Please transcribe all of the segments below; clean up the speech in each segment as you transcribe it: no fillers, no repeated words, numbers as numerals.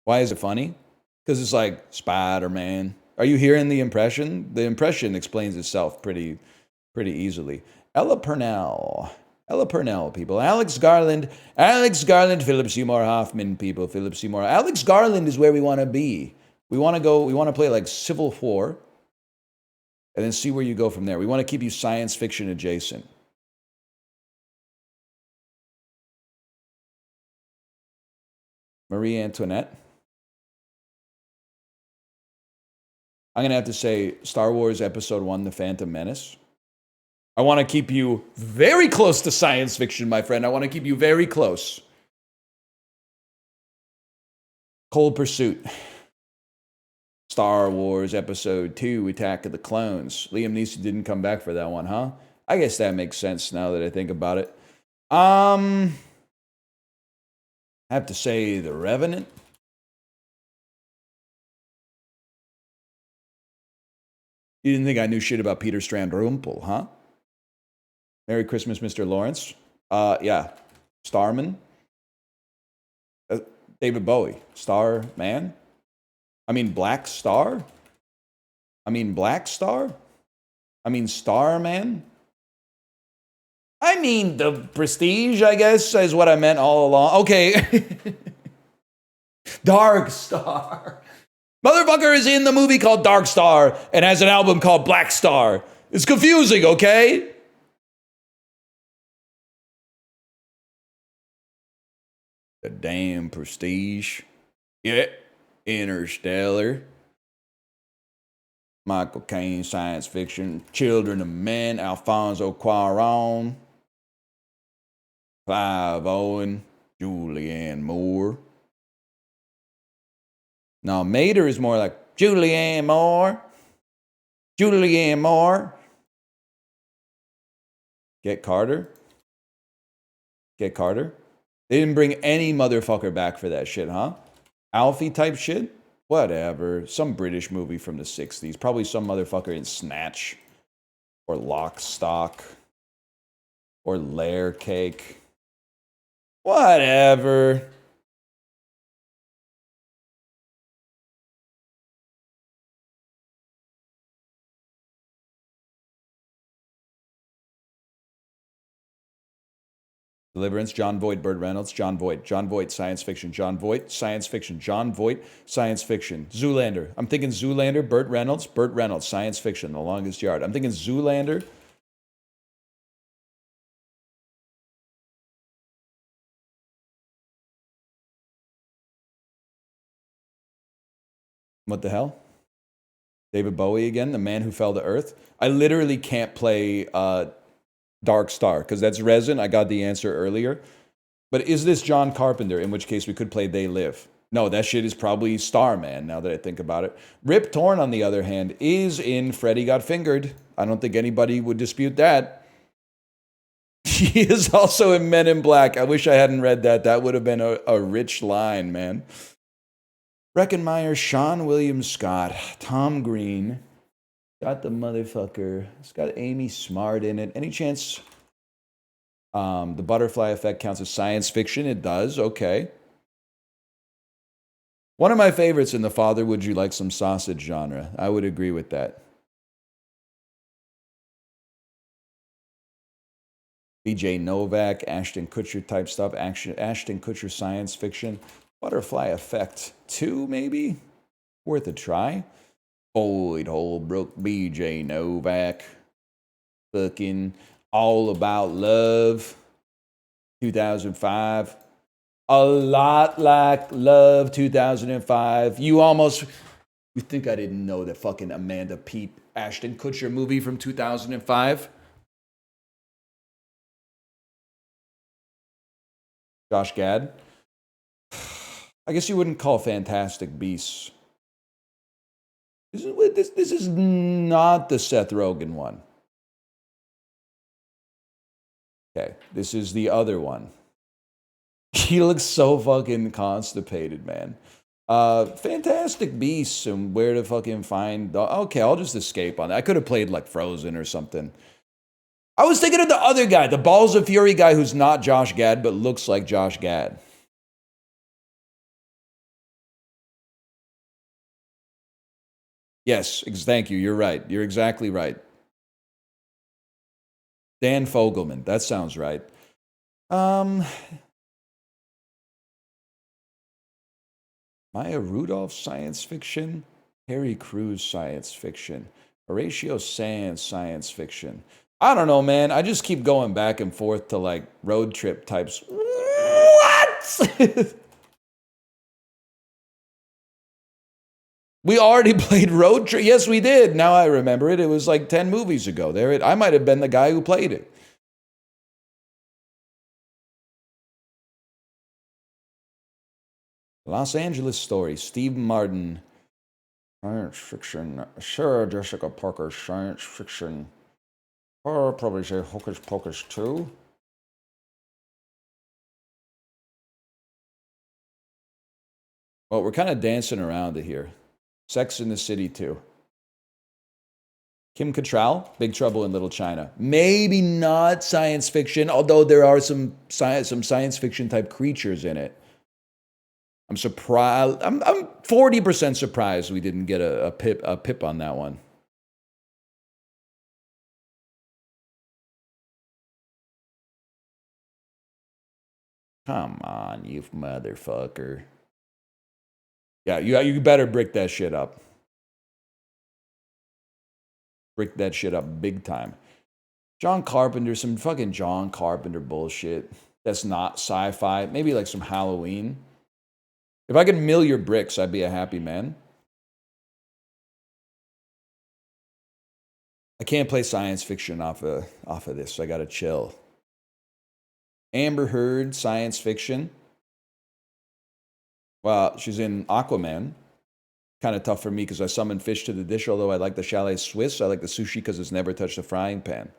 Why is it funny? Because it's like Spider-Man. Are you hearing the impression? The impression explains itself pretty easily. Ella Purnell. Ella Purnell, people. Alex Garland, Philip Seymour Hoffman, people. Philip Seymour. Alex Garland is where we want to be. We want to play like Civil War and then see where you go from there. We want to keep you science fiction adjacent. Marie Antoinette. I'm going to have to say Star Wars Episode 1, The Phantom Menace. I want to keep you very close to science fiction, my friend. I want to keep you very close. Cold Pursuit. Star Wars Episode 2, Attack of the Clones. Liam Neeson didn't come back for that one, huh? I guess that makes sense now that I think about it. I have to say The Revenant. You didn't think I knew shit about Peter Strand-Rumpel, huh? Merry Christmas, Mr. Lawrence. Yeah. Starman. David Bowie. Starman. I mean Black Star. I mean Black Star. I mean Starman. I mean The Prestige, I guess, is what I meant all along. Okay. Dark Star. Motherfucker is in the movie called Dark Star and has an album called Black Star. It's confusing, okay? The damn Prestige. Yeah. Interstellar. Michael Caine, science fiction. Children of Men, Alfonso Cuarón. Clive Owen, Julianne Moore. No, Mater is more like Julianne Moore. Julianne Moore. Get Carter. Get Carter. They didn't bring any motherfucker back for that shit, huh? Alfie type shit? Whatever. Some British movie from the 60s. Probably some motherfucker in Snatch. Or Lock, Stock. Or Layer Cake. Whatever. Deliverance, John Voight, Burt Reynolds, John Voight, science fiction, John Voight, science fiction, John Voight, science fiction, Zoolander. I'm thinking Zoolander, Burt Reynolds, science fiction, The Longest Yard. I'm thinking Zoolander. What the hell? David Bowie again, the man who fell to earth. I literally can't play Dark Star because that's resin. I got the answer earlier. But is this John Carpenter? In which case we could play They Live. No, that shit is probably Starman now that I think about it. Rip Torn, on the other hand, is in Freddy Got Fingered. I don't think anybody would dispute that. He is also in Men in Black. I wish I hadn't read that. That would have been a rich line, man. Breckenmeyer, Sean William Scott, Tom Green. Got the motherfucker. It's got Amy Smart in it. Any chance the butterfly effect counts as science fiction? It does. Okay. One of my favorites in the Father Would You Like Some Sausage genre. I would agree with that. BJ Novak, Ashton Kutcher type stuff. Ashton Kutcher science fiction. Butterfly Effect 2, maybe? Worth a try. Boyd Holbrook, BJ Novak. Fucking All About Love. 2005. A lot like Love, 2005. You think I didn't know that fucking Amanda Peet Ashton Kutcher movie from 2005? Josh Gad. I guess you wouldn't call Fantastic Beasts. This is not the Seth Rogen one. Okay, this is the other one. He looks so fucking constipated, man. Fantastic Beasts and where to fucking find... Okay, I'll just escape on that. I could have played like Frozen or something. I was thinking of the other guy, the Balls of Fury guy who's not Josh Gad but looks like Josh Gad. Yes, thank you. You're right. You're exactly right. Dan Fogelman. That sounds right. Um, Maya Rudolph, science fiction. Harry Crews, science fiction. Horatio Sands, science fiction. I don't know, man. I just keep going back and forth to like road trip types. What? We already played Road Trip. Yes, we did. Now I remember it. It was like 10 movies ago. I might have been the guy who played it. Los Angeles Story, Steve Martin. Science fiction. Sarah Jessica Parker, science fiction. Or probably say Hocus Pocus 2. Well, we're kind of dancing around it here. Sex in the City 2. Kim Cattrall, Big Trouble in Little China. Maybe not science fiction, although there are some science fiction type creatures in it. I'm surprised. I'm 40% surprised we didn't get a pip on that one. Come on, you motherfucker. Yeah, you better brick that shit up. Brick that shit up big time. John Carpenter, some fucking John Carpenter bullshit. That's not sci-fi. Maybe like some Halloween. If I could mill your bricks, I'd be a happy man. I can't play science fiction off of this. So I gotta chill. Amber Heard, science fiction. Well, she's in Aquaman. Kind of tough for me because I summon fish to the dish, although I like the chalet Swiss. I like the sushi because it's never touched the frying pan.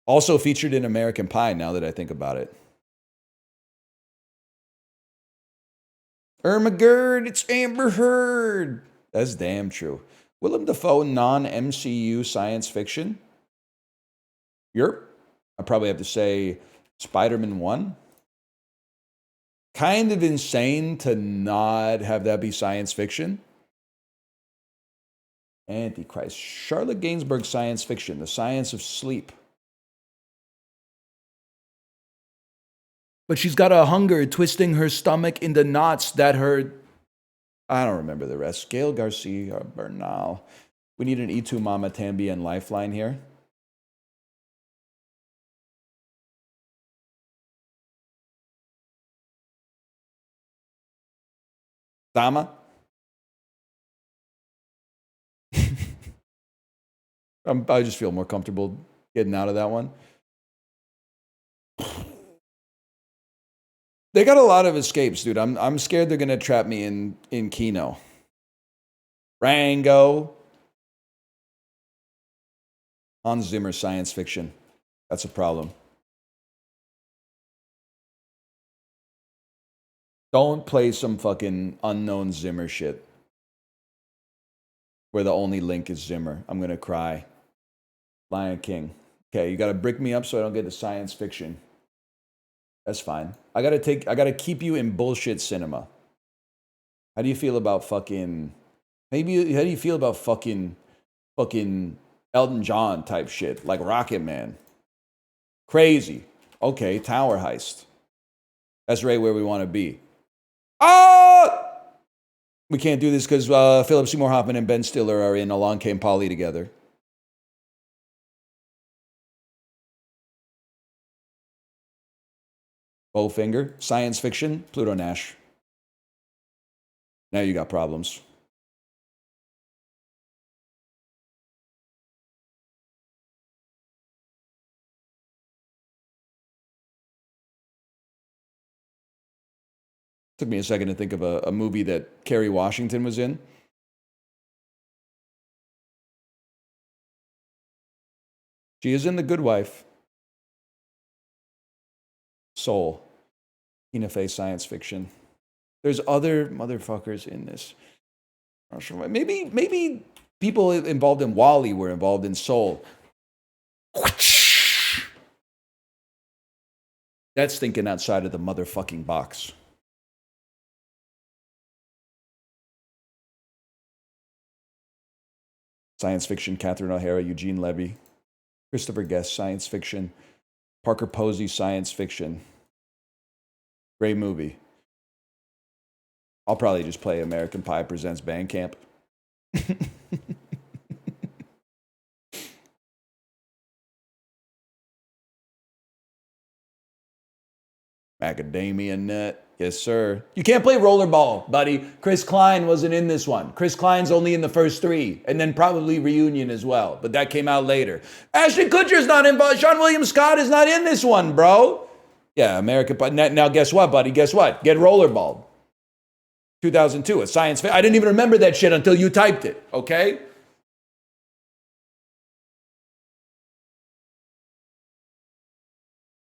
Also featured in American Pie, now that I think about it. Irma Gerd, it's Amber Heard. That's damn true. Willem Dafoe, non-MCU science fiction. Yerp. I probably have to say Spider-Man 1. Kind of insane to not have that be science fiction. Antichrist. Charlotte Gainsbourg, science fiction. The Science of Sleep. But she's got a hunger twisting her stomach into knots that her... I don't remember the rest. Gail Garcia Bernal. We need an E2 Mama Tambien lifeline here. Dama? I just feel more comfortable getting out of that one. They got a lot of escapes, dude. I'm scared they're gonna trap me in Kino. Rango. Hans Zimmer, science fiction. That's a problem. Don't play some fucking unknown Zimmer shit where the only link is Zimmer. I'm gonna cry. Lion King. Okay, you gotta brick me up so I don't get to science fiction. That's fine. I gotta keep you in bullshit cinema. How do you feel about fucking... Maybe, how do you feel about fucking Elton John type shit? Like Rocket Man. Crazy. Okay, Tower Heist. That's right where we want to be. Ah! We can't do this because Philip Seymour Hoffman and Ben Stiller are in Along Came Polly together. Bowfinger, science fiction, Pluto Nash. Now you got problems. Took me a second to think of a movie that Kerry Washington was in. She is in The Good Wife. Soul. Tina Fey, science fiction. There's other motherfuckers in this. I'm not sure. Maybe people involved in Wall-E were involved in Soul. That's thinking outside of the motherfucking box. Science fiction, Catherine O'Hara, Eugene Levy. Christopher Guest, science fiction. Parker Posey, science fiction. Great movie. I'll probably just play American Pie Presents Bandcamp. Macadamia nut. Yes, sir. You can't play rollerball, buddy. Chris Klein wasn't in this one. Chris Klein's only in the first 3, and then probably Reunion as well, but that came out later. Ashton Kutcher's not in, but Sean William Scott is not in this one, bro. Yeah, American Pie. Now, guess what, buddy? Guess what? Get rollerball. 2002, a science fiction. I didn't even remember that shit until you typed it, okay?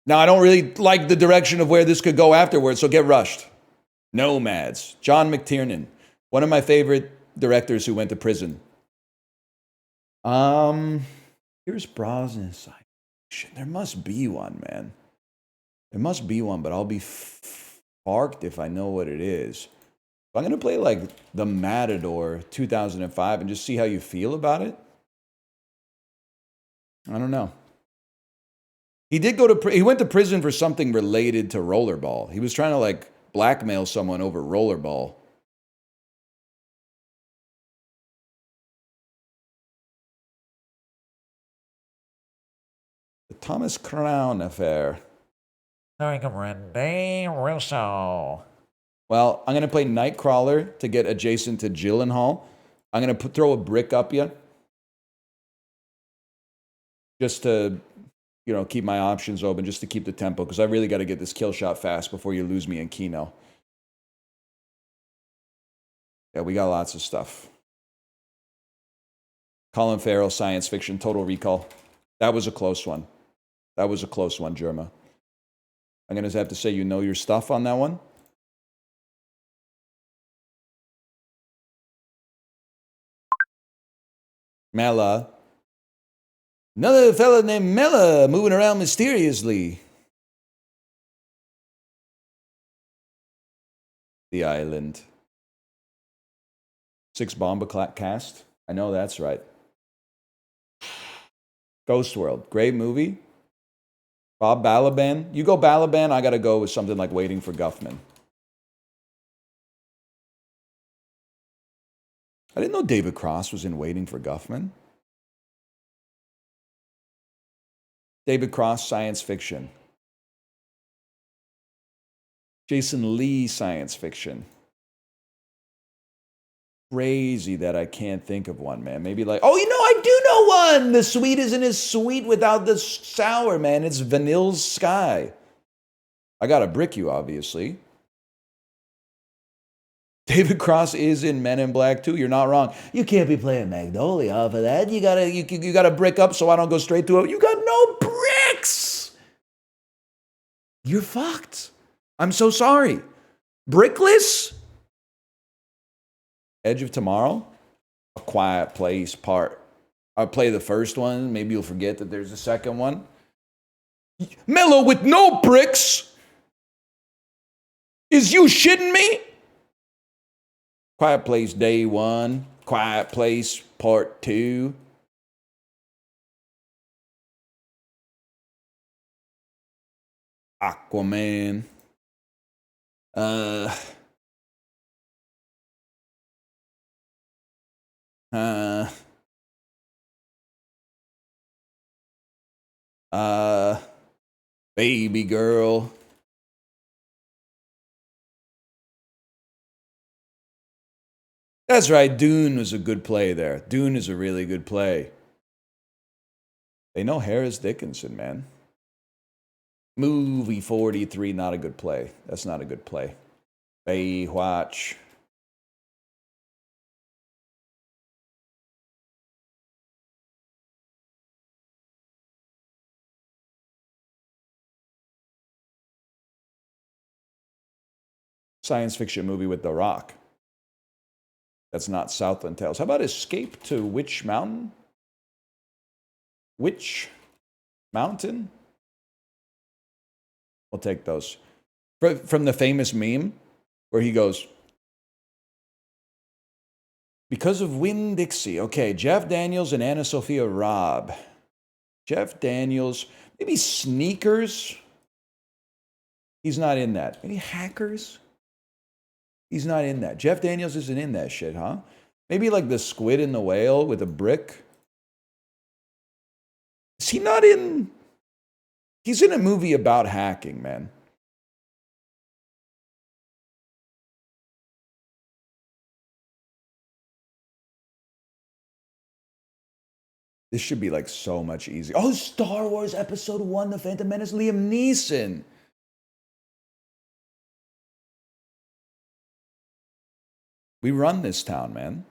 Now, I don't really like the direction of where this could go afterwards, so get rushed. Nomads. John McTiernan. One of my favorite directors who went to prison. Here's Brosnan. There must be one, man. There must be one, but I'll be farked if I know what it is. I'm going to play like The Matador 2005 and just see how you feel about it. I don't know. He did he went to prison for something related to rollerball. He was trying to like blackmail someone over rollerball. The Thomas Crown Affair. Starring Randy Russo. Well, I'm going to play Nightcrawler to get adjacent to Gyllenhaal. I'm going to throw a brick up you. Just to, keep my options open, just to keep the tempo, because I really got to get this kill shot fast before you lose me in Kino. Yeah, we got lots of stuff. Colin Farrell, science fiction, Total Recall. That was a close one. That was a close one, Germa. I'm going to have to say you know your stuff on that one. Mela. Another fella named Mela moving around mysteriously. The Island. 6 Bomba cast. I know that's right. Ghost World. Great movie. Bob Balaban. You go Balaban, I got to go with something like Waiting for Guffman. I didn't know David Cross was in Waiting for Guffman. David Cross, science fiction. Jason Lee, science fiction. Crazy that I can't think of one, man. Maybe like, I do know one! The sweet isn't as sweet without the sour, man. It's Vanille's Sky. I got to brick you, obviously. David Cross is in Men in Black 2. You're not wrong. You can't be playing Magnolia off of that. You gotta brick up so I don't go straight to it. You got no bricks. You're fucked. I'm so sorry. Brickless? Edge of Tomorrow? A Quiet Place part. I'll play the first one. Maybe you'll forget that there's a second one. Mellow with no bricks? Is you shitting me? Quiet Place Day 1, Quiet Place Part 2. Aquaman. Baby Girl. That's right, Dune was a good play there. Dune is a really good play. They know Harris Dickinson, man. Movie 43, not a good play. That's not a good play. Baywatch. Science fiction movie with The Rock. That's not Southland Tales. How about Escape to Witch Mountain? Witch Mountain? We'll take those. From the famous meme where he goes, Because of Winn-Dixie. Okay, Jeff Daniels and Anna Sophia Robb. Jeff Daniels. Maybe Sneakers? He's not in that. Maybe Hackers? He's not in that. Jeff Daniels isn't in that shit, huh? Maybe like the squid and the whale with a brick? Is he not in... He's in a movie about hacking, man. This should be like so much easier. Oh, Star Wars Episode 1, The Phantom Menace, Liam Neeson. We run this town, man.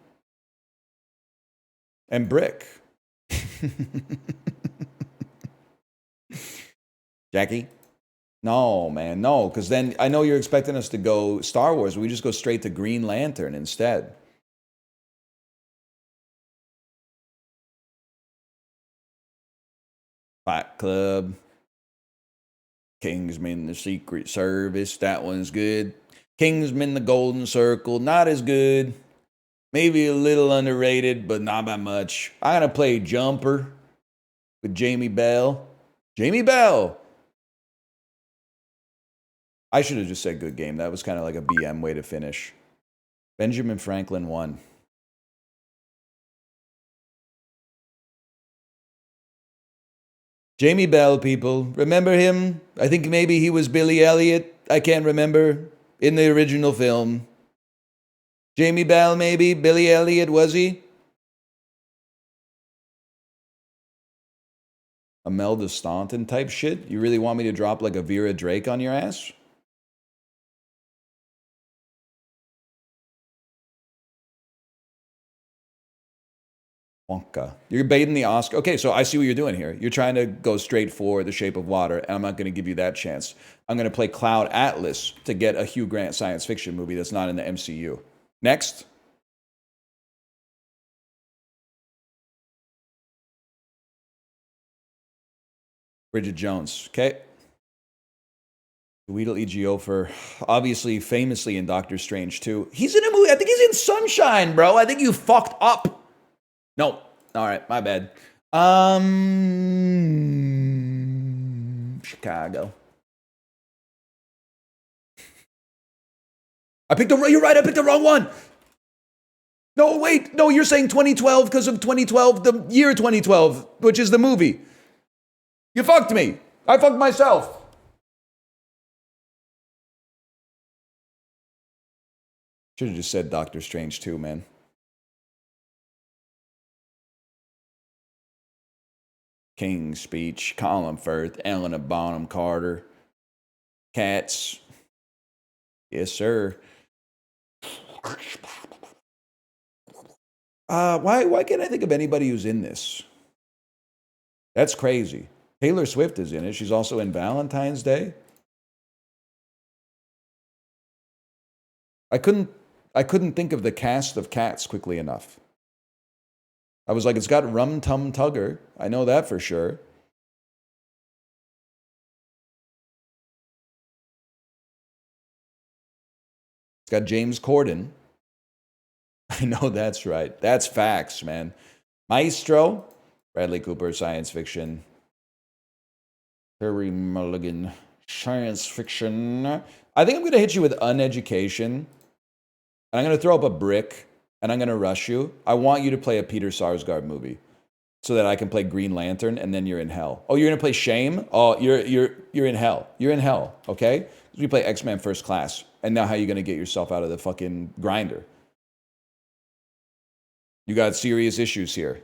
And Brick. Jackie? No, man, no. Because then I know you're expecting us to go Star Wars. We just go straight to Green Lantern instead. Fight Club. Kingsman, The Secret Service. That one's good. Kingsman, The Golden Circle. Not as good. Maybe a little underrated, but not by much. I'm going to play Jumper with Jamie Bell. Jamie Bell! I should have just said good game. That was kind of like a BM way to finish. Benjamin Franklin won. Jamie Bell, people. Remember him? I think maybe he was Billy Elliot. I can't remember. In the original film. Jamie Bell, maybe? Billy Elliot, was he? Imelda Staunton type shit? You really want me to drop like a Vera Drake on your ass? Wonka. You're baiting the Oscar. Okay, so I see what you're doing here. You're trying to go straight for The Shape of Water, and I'm not going to give you that chance. I'm going to play Cloud Atlas to get a Hugh Grant science fiction movie that's not in the MCU. Next. Bridget Jones. Okay. Weedle Ejiofor, obviously, famously in Doctor Strange 2. He's in a movie. I think he's in Sunshine, bro. I think you fucked up. No. All right, my bad. Chicago. You're right, I picked the wrong one. No, wait. No, you're saying 2012 because of 2012, the year 2012, which is the movie. You fucked me. I fucked myself. Should have just said Doctor Strange 2, man. King's Speech, Colin Firth, Helena Bonham Carter, Cats. Yes, sir. Why can't I think of anybody who's in this? That's crazy. Taylor Swift is in it. She's also in Valentine's Day. I couldn't think of the cast of Cats quickly enough. I was like, it's got Rum Tum Tugger. I know that for sure. It's got James Corden. I know that's right. That's facts, man. Maestro, Bradley Cooper, science fiction. Terry Mulligan, science fiction. I think I'm going to hit you with Uneducation. And I'm going to throw up a brick. And I'm going to rush you. I want you to play a Peter Sarsgaard movie. So that I can play Green Lantern and then you're in hell. Oh, you're going to play Shame? Oh, you're in hell. You're in hell, okay? We play X-Men First Class. And now how are you going to get yourself out of the fucking grinder? You got serious issues here.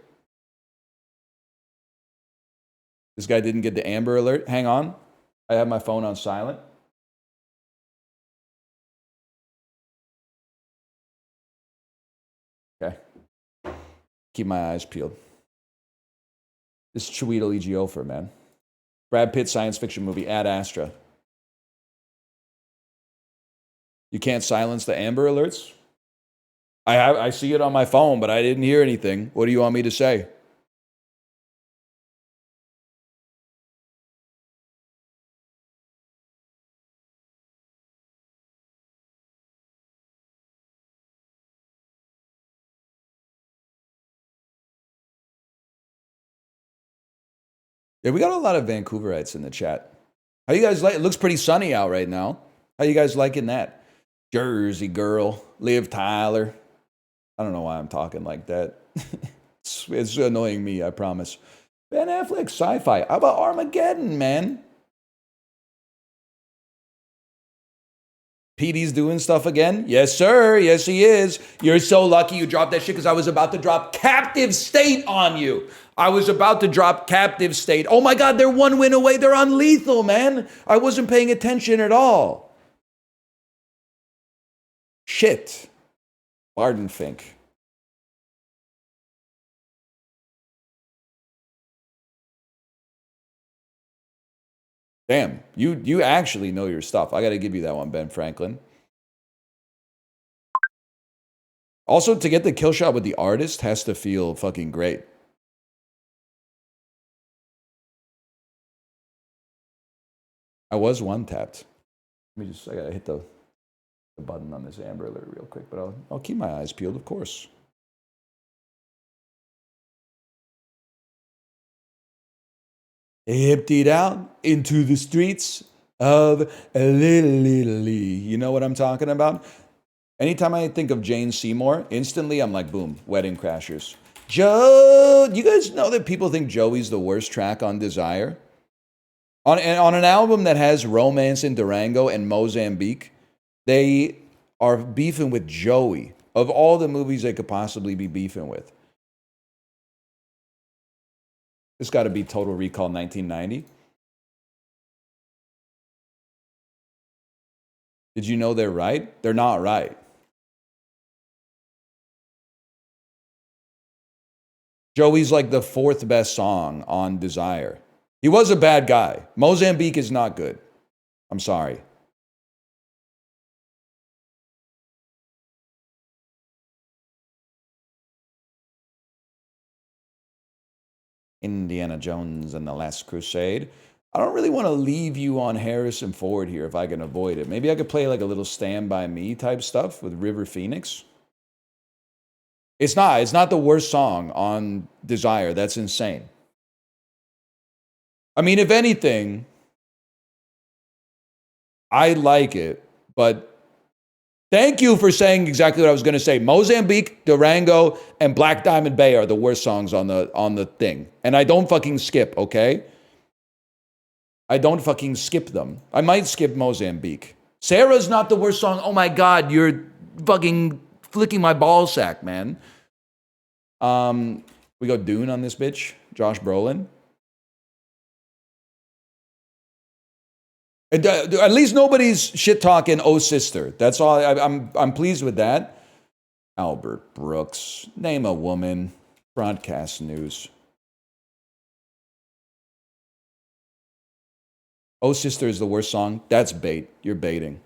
This guy didn't get the Amber Alert. Hang on. I have my phone on silent. Okay. Keep my eyes peeled. This is Chiwetel Ejiofor, man. Brad Pitt science fiction movie, Ad Astra. You can't silence the Amber Alerts? I see it on my phone, but I didn't hear anything. What do you want me to say? Yeah, we got a lot of Vancouverites in the chat. How you guys like? It looks pretty sunny out right now. How you guys liking that? Jersey girl, Liv Tyler. I don't know why I'm talking like that. It's annoying me, I promise. Ben Affleck, sci-fi. How about Armageddon, man? PD's doing stuff again? Yes, sir. Yes, he is. You're so lucky you dropped that shit because I was about to drop Captive State on you. I was about to drop Captive State. Oh my God, they're one win away. They're on lethal, man. I wasn't paying attention at all. Shit. Barden Fink. Damn, you actually know your stuff. I got to give you that one, Ben Franklin. Also, to get the kill shot with the artist has to feel fucking great. I was one tapped. I gotta hit the button on this Amber Alert real quick, but I'll keep my eyes peeled, of course. Emptied out into the streets of Little Italy. You know what I'm talking about? Anytime I think of Jane Seymour, instantly I'm like, boom, Wedding Crashers. Joe, you guys know that people think Joey's the worst track on Desire? On an album that has Romance in Durango and Mozambique, they are beefing with Joey. Of all the movies they could possibly be beefing with. It's got to be Total Recall 1990. Did you know they're right? They're not right. Joey's like the fourth best song on Desire. He was a bad guy. Mozambique is not good. I'm sorry. Indiana Jones and the Last Crusade. I don't really want to leave you on Harrison Ford here if I can avoid it. Maybe I could play like a little Stand By Me type stuff with River Phoenix. It's not the worst song on Desire. That's insane. I mean, if anything, I like it, but thank you for saying exactly what I was going to say. Mozambique, Durango, and Black Diamond Bay are the worst songs on the thing. And I don't fucking skip, okay? I don't fucking skip them. I might skip Mozambique. Sarah's not the worst song. Oh my God, you're fucking flicking my ball sack, man. We go Dune on this bitch. Josh Brolin. And, at least nobody's shit talking Oh Sister. That's all. I'm pleased with that. Albert Brooks. Name a woman. Broadcast news. Oh Sister is the worst song. That's bait. You're baiting.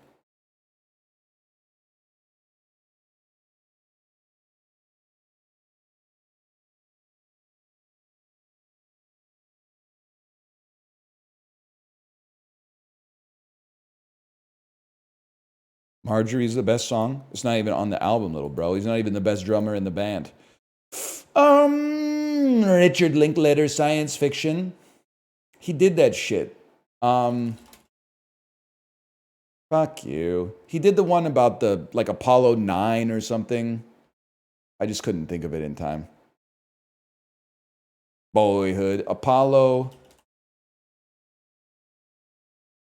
Marjorie's the best song. It's not even on the album, little bro. He's not even the best drummer in the band. Richard Linklater, science fiction. He did that shit. Fuck you. He did the one about the like Apollo 9 or something. I just couldn't think of it in time. Boyhood. Apollo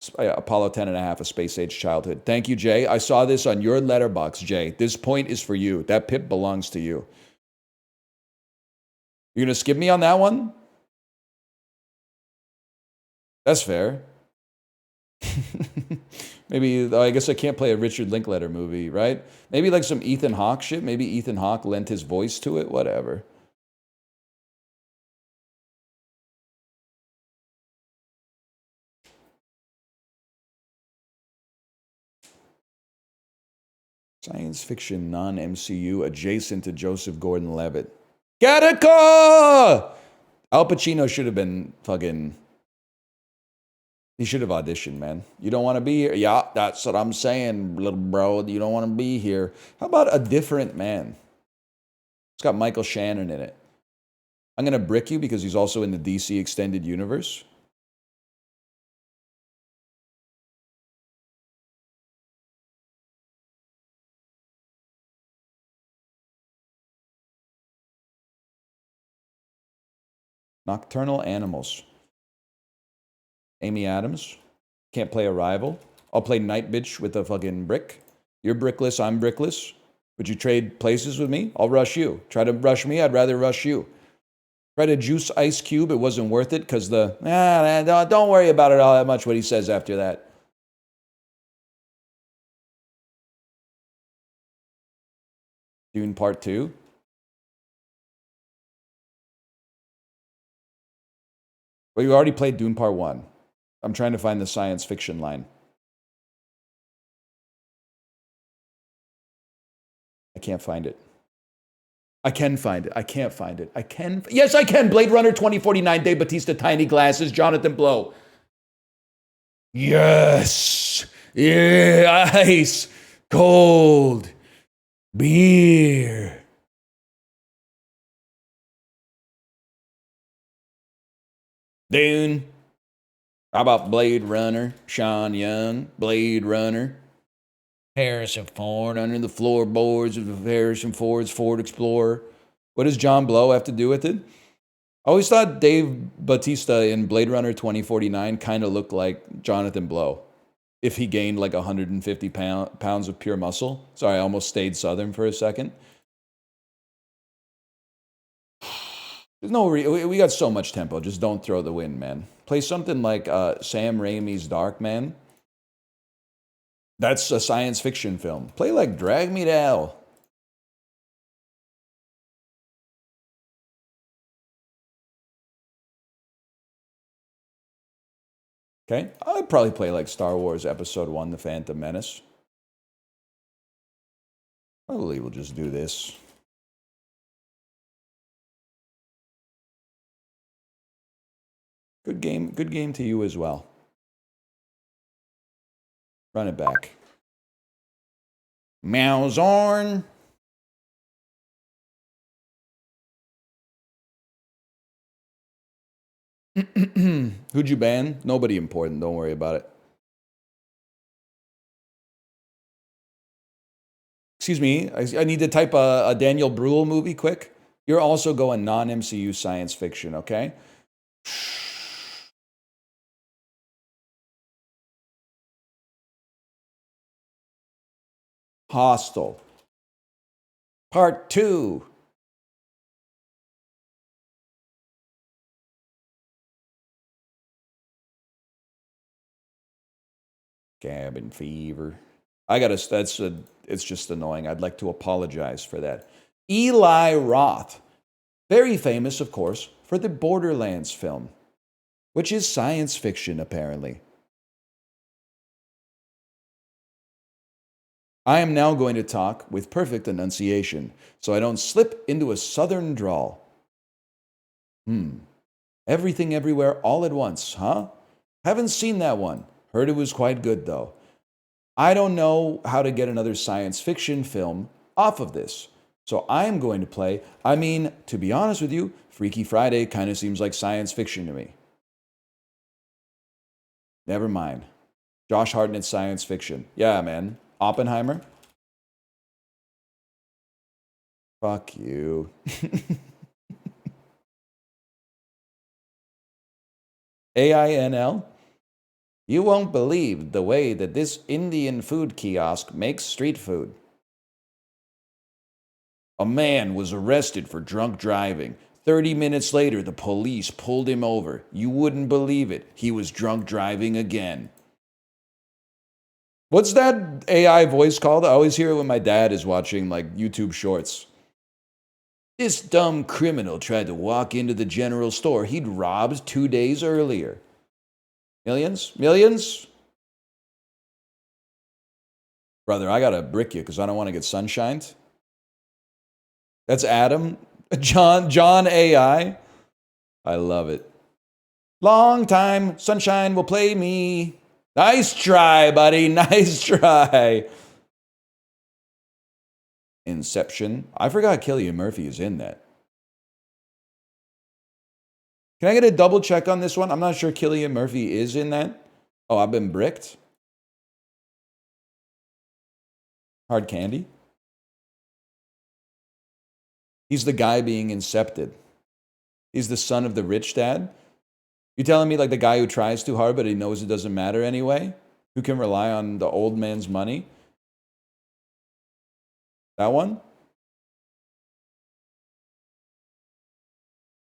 10 and a half, A Space Age Childhood. Thank you, Jay. I saw this on your letterbox, Jay. This point is for you. That pip belongs to you. You're going to skip me on that one? That's fair. Maybe, I guess I can't play a Richard Linklater movie, right? Maybe like some Ethan Hawke shit. Maybe Ethan Hawke lent his voice to it. Whatever. Science fiction, non-MCU, adjacent to Joseph Gordon-Levitt. Gattaca! Al Pacino should have been fucking... He should have auditioned, man. You don't want to be here? Yeah, that's what I'm saying, little bro. You don't want to be here. How about A Different Man? It's got Michael Shannon in it. I'm going to brick you because he's also in the DC Extended Universe. Nocturnal Animals. Amy Adams. Can't play a rival. I'll play Night Bitch with a fucking brick. You're brickless, I'm brickless. Would you trade places with me? I'll rush you. Try to rush me, I'd rather rush you. Try to juice Ice Cube, it wasn't worth it because don't worry about it all that much, what he says after that. Dune Part 2. Well, you already played Dune Part 1. I'm trying to find the science fiction line. I can't find it. I can find it. I can't find it. Yes, I can. Blade Runner 2049, Dave Bautista, Tiny Glasses, Jonathan Blow. Yes. Yeah, ice. Cold. Beer. Dune. How about Blade Runner? Sean Young, Blade Runner. Harrison Ford. Under the floorboards of Harrison Ford's Ford Explorer. What does John Blow have to do with it? I always thought Dave Bautista in Blade Runner 2049 kind of looked like Jonathan Blow if he gained like 150 pounds of pure muscle. Sorry, I almost stayed Southern for a second. There's no we got so much tempo. Just don't throw the wind, man. Play something like Sam Raimi's Dark Man. That's a science fiction film. Play like Drag Me to Hell. Okay? I'd probably play like Star Wars Episode 1, The Phantom Menace. Probably we'll just do this. Good game to you as well. Run it back. Malzorn. Who'd you ban? Nobody important. Don't worry about it. Excuse me. I need to type a Daniel Bruhl movie quick. You're also going non-MCU science fiction, okay? Hostel. Part 2. Cabin fever. It's just annoying. I'd like to apologize for that. Eli Roth. Very famous, of course, for the Borderlands film, which is science fiction, apparently. I am now going to talk with perfect enunciation, so I don't slip into a southern drawl. Everything Everywhere All at Once, huh? Haven't seen that one. Heard it was quite good, though. I don't know how to get another science fiction film off of this. So I'm going to play, to be honest with you, Freaky Friday kind of seems like science fiction to me. Never mind. Josh Hartnett's science fiction. Yeah, man. Oppenheimer? Fuck you. AINL? You won't believe the way that this Indian food kiosk makes street food. A man was arrested for drunk driving. 30 minutes later, the police pulled him over. You wouldn't believe it. He was drunk driving again. What's that AI voice called? I always hear it when my dad is watching like YouTube shorts. This dumb criminal tried to walk into the general store he'd robbed 2 days earlier. Millions? Millions? Brother, I gotta brick you because I don't want to get sunshined. That's Adam. John AI. I love it. Long time, sunshine will play me. Nice try, buddy. Nice try. Inception. I forgot Cillian Murphy is in that. Can I get a double check on this one? I'm not sure Cillian Murphy is in that. Oh, I've been bricked. Hard candy. He's the guy being incepted. He's the son of the rich dad. You telling me like the guy who tries too hard but he knows it doesn't matter anyway? Who can rely on the old man's money? That one?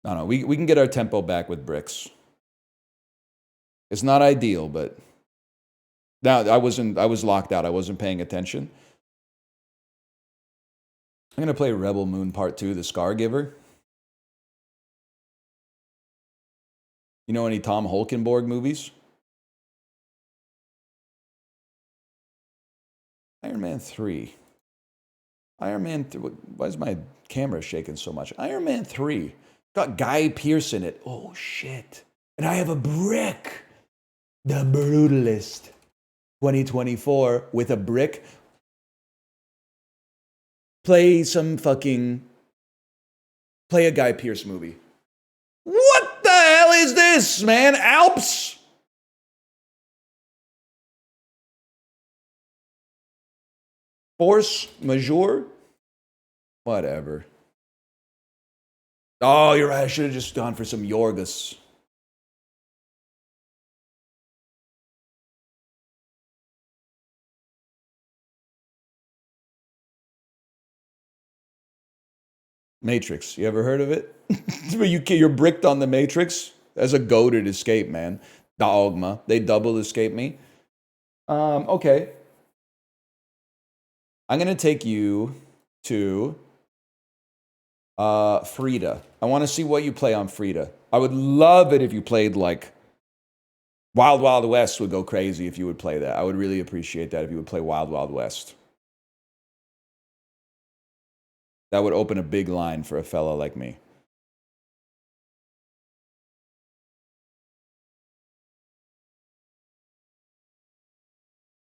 No, we can get our tempo back with bricks. It's not ideal, but now I was locked out. I wasn't paying attention. I'm gonna play Rebel Moon Part 2, the Scar Giver. You know any Tom Holkenborg movies? Iron Man 3. Iron Man 3. Why is my camera shaking so much? Iron Man 3. Got Guy Pearce in it. Oh, shit. And I have a brick. The Brutalist. 2024 with a brick. Play a Guy Pearce movie. What the hell is this, man? Alps? Force majeure? Whatever. Oh, you're right. I should have just gone for some Yorgos. Matrix. You ever heard of it? You're bricked on the Matrix? That's a goated escape, man. Dogma. They double escape me. Okay. I'm going to take you to Frida. I want to see what you play on Frida. I would love it if you played like Wild Wild West would go crazy if you would play that. I would really appreciate that if you would play Wild Wild West. That would open a big line for a fella like me.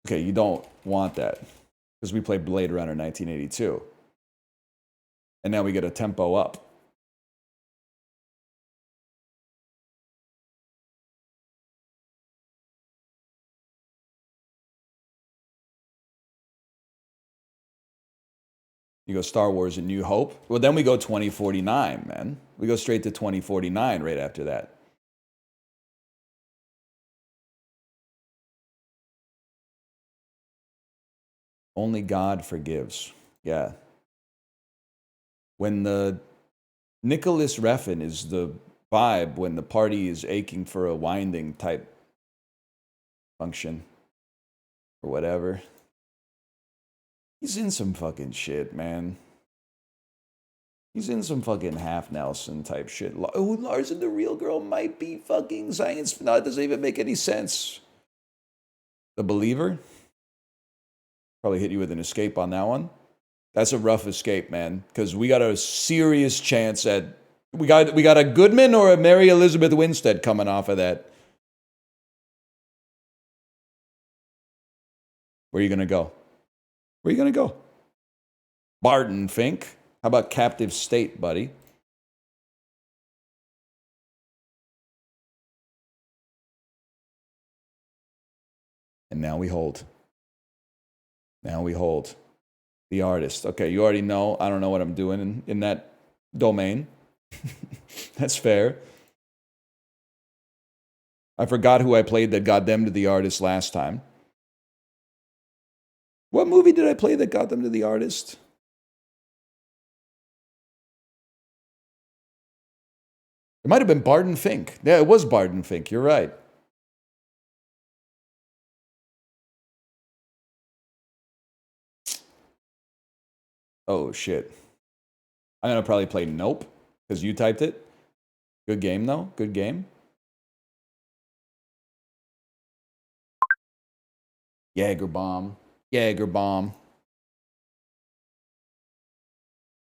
Okay, you don't want that because we played Blade Runner 1982. And now we get a tempo up. You go Star Wars and New Hope. Well, then we go 2049, man. We go straight to 2049 right after that. Only God forgives. Yeah. When the Nicholas Refn is the vibe when the party is aching for a winding type function or whatever. He's in some fucking shit, man. He's in some fucking half Nelson type shit. Oh, Lars and the Real Girl might be fucking science. No, it doesn't even make any sense. The Believer? Probably hit you with an escape on that one. That's a rough escape, man, because we got a serious chance at we got a Goodman or a Mary Elizabeth Winstead coming off of that. Where are you gonna go? Where are you gonna go? Barton Fink. How about Captive State, buddy? And now we hold. Now we hold. The Artist. Okay, you already know. I don't know what I'm doing in that domain. That's fair. I forgot who I played that got them to The Artist last time. What movie did I play that got them to The Artist? It might have been Barton Fink. Yeah, it was Barton Fink. You're right. Oh, shit. I'm going to probably play Nope, because you typed it. Good game, though. Good game. Jaeger Bomb. Jaeger Bomb.